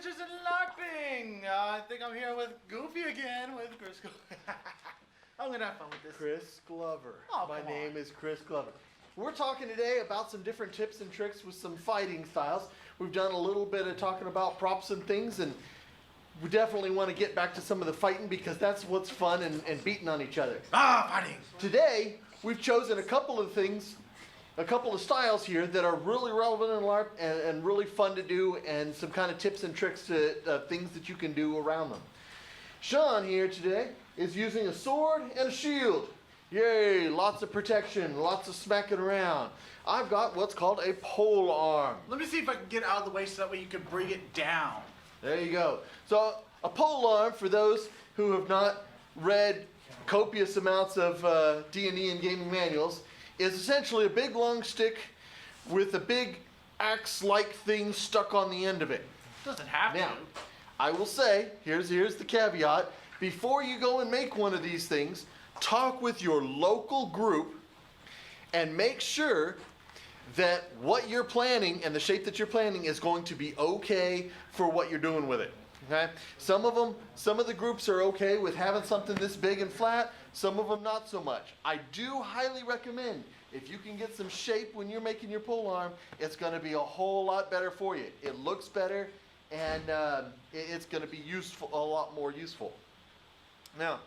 Adventures in LARPing. I think I'm here with Goofy again with Chris. I'm gonna have fun with this. Chris Glover. Oh, My name is Chris Glover. We're talking today about some different tips and tricks with some fighting styles. We've done a little bit of talking about props and things, and we definitely want to get back to some of the fighting because that's what's fun and beating on each other. Fighting. Today, we've chosen a couple of things, a couple of styles here that are really relevant in LARP and really fun to do, and some kind of tips and tricks to things that you can do around them. Sean here today is using a sword and a shield. Yay, lots of protection, lots of smacking around. I've got what's called a pole arm. Let me see if I can get out of the way so that way you can bring it down. There you go. So a pole arm, for those who have not read copious amounts of D&D and gaming manuals, is essentially a big long stick with a big axe-like thing stuck on the end of it. Doesn't have Now, to. I will say, here's the caveat. Before you go and make one of these things, talk with your local group and make sure that what you're planning and the shape that you're planning is going to be okay for what you're doing with it. Okay? Some of the groups are okay with having something this big and flat, some of them not so much. I do highly recommend, if you can get some shape when you're making your pole arm, it's going to be a whole lot better for you. It looks better, and it's going to be useful, a lot more useful. Now,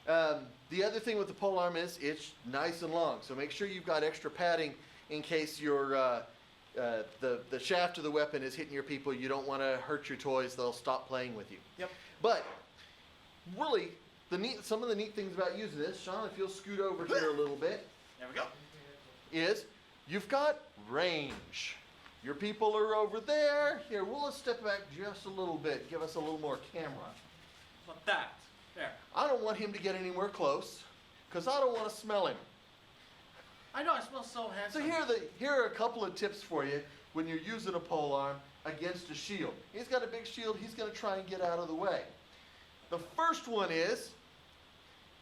the other thing with the pole arm is it's nice and long, so make sure you've got extra padding in case your the shaft of the weapon is hitting your people. You don't want to hurt your toys; they'll stop playing with you. Yep. But really, some of the neat things about using this, Sean, if you'll scoot over here a little bit, There we go. is you've got range. Your people are over there. Here, we'll step back just a little bit. Give us a little more camera. Like that. There. I don't want him to get anywhere close, because I don't want to smell him. I know, I smell so So handsome. here are a couple of tips for you when you're using a pole arm against a shield. He's got a big shield. He's going to try and get out of the way. The first one is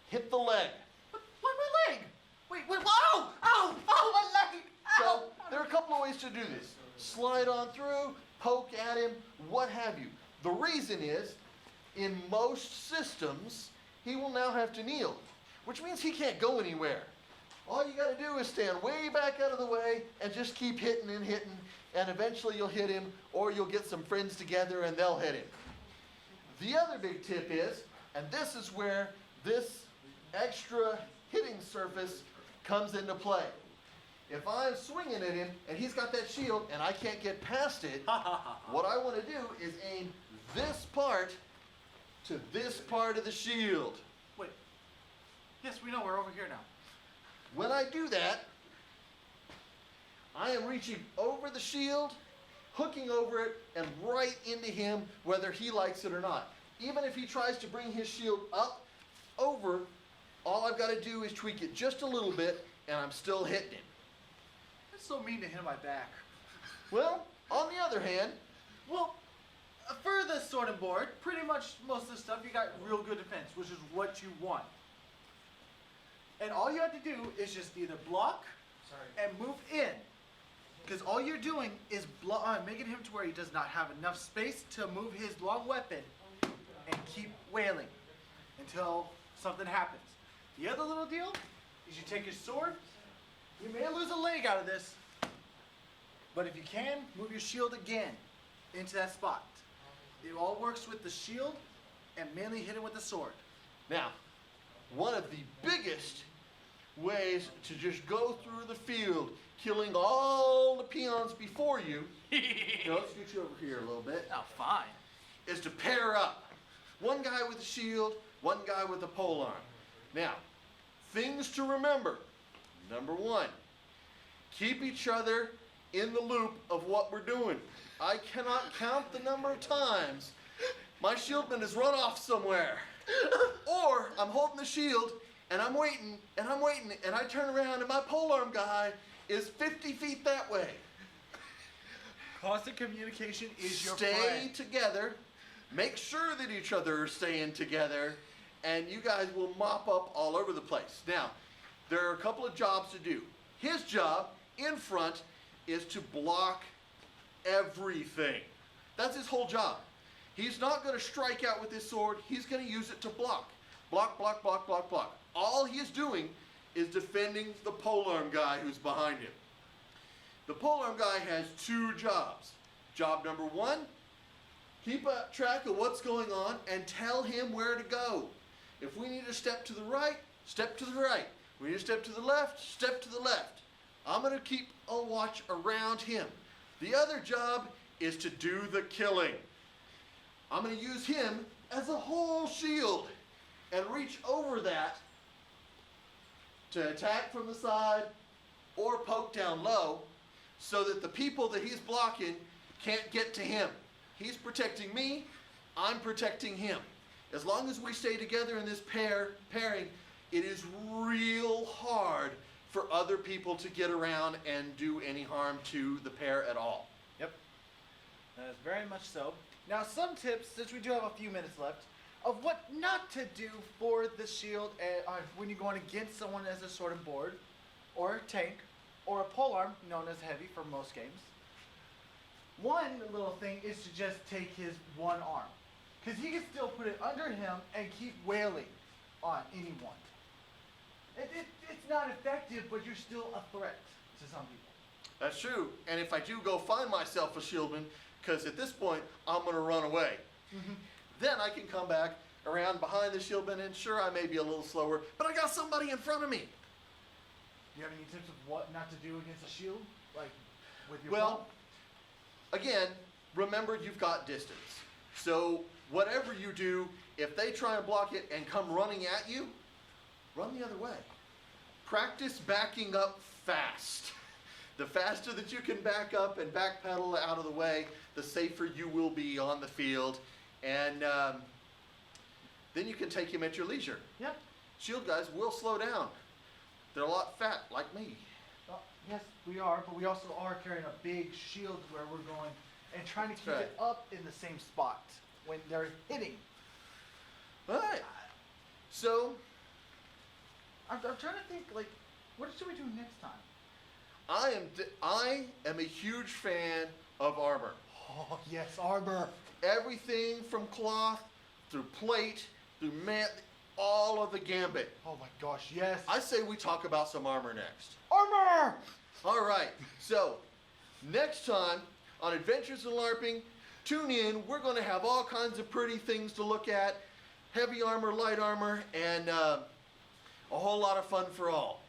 hit the leg. Why my leg? Wait, ow! Ow! Ow, my leg! So Ow! there are a couple of ways to do this. Slide on through, poke at him, what have you. The reason is, in most systems, he will now have to kneel, which means he can't go anywhere. All you got to do is stand way back out of the way and just keep hitting and hitting, and eventually you'll hit him, or you'll get some friends together and they'll hit him. The other big tip is, and this is where this extra hitting surface comes into play. If I'm swinging at him and he's got that shield and I can't get past it, what I want to do is aim this part to this part of the shield. Wait. Yes, we know, we're over here now. When I do that, I am reaching over the shield, hooking over it, and right into him, whether he likes it or not. Even if he tries to bring his shield up, over, all I've got to do is tweak it just a little bit, and I'm still hitting him. That's so mean to hit my back. Well, on the other hand, Well, for the sorting board, pretty much most of the stuff, you got real good defense, which is what you want. And all you have to do is just either block and move in. Because all you're doing is making him to where he does not have enough space to move his long weapon and keep wailing until something happens. The other little deal is you take your sword. You may lose a leg out of this, but if you can, move your shield again into that spot. It all works with the shield and mainly hit it with the sword. now, one of the biggest ways to just go through the field, killing all the peons before you, let's get you over here a little bit, Oh, fine. is to pair up. One guy with a shield, one guy with a pole arm. Now, things to remember. Number one, keep each other in the loop of what we're doing. I cannot count the number of times my shieldman has run off somewhere. Or I'm holding the shield and I'm waiting and I'm waiting and I turn around and my polearm guy is 50 feet that way. Constant communication is your Stay friend. together. Make sure that each other are staying together, and you guys will mop up all over the place. Now, there are a couple of jobs to do. His job in front is to block everything. That's his whole job. He's not going to strike out with his sword. He's going to use it to block. Block, block, block, block, block. All he is doing is defending the polearm guy who's behind him. The polearm guy has two jobs. Job number one, keep a track of what's going on and tell him where to go. If we need to step to the right, step to the right. We need to step to the left, step to the left. I'm going to keep a watch around him. The other job is to do the killing. I'm going to use him as a whole shield and reach over that to attack from the side or poke down low so that the people that he's blocking can't get to him. He's protecting me, I'm protecting him. As long as we stay together in this pairing, it is real hard for other people to get around and do any harm to the pair at all. Yep, that is very much so. Now some tips, since we do have a few minutes left, of what not to do for the shield when you're going against someone as a sword and board, or a tank, or a polearm, known as heavy for most games. One little thing is to just take his one arm, because he can still put it under him and keep wailing on anyone. It's not effective, but you're still a threat to some people. That's true. And if I do go find myself a shieldman, because at this point I'm going to run away, then I can come back around behind the shieldman, and sure, I may be a little slower, but I got somebody in front of me. Do you have any tips of what not to do against a shield? Like with your Well, again, remember you've got distance. So whatever you do, if they try and block it and come running at you, run the other way. Practice backing up fast. The faster that you can back up and backpedal out of the way, the safer you will be on the field. And then you can take him at your leisure. Yep. Shield guys will slow down. They're a lot fat, like me. Yes, we are, but we also are carrying a big shield where we're going and trying to keep right. it up in the same spot when they're hitting. All right. So, I'm trying to think, like, what should we do next time? I am a huge fan of armor. Oh, yes, armor. Everything from cloth, through plate, through all of the gambit. Oh my gosh, yes. I say we talk about some armor next. Armor! All right, so next time on Adventures in LARPing, tune in. We're going to have all kinds of pretty things to look at. Heavy armor, light armor, and a whole lot of fun for all.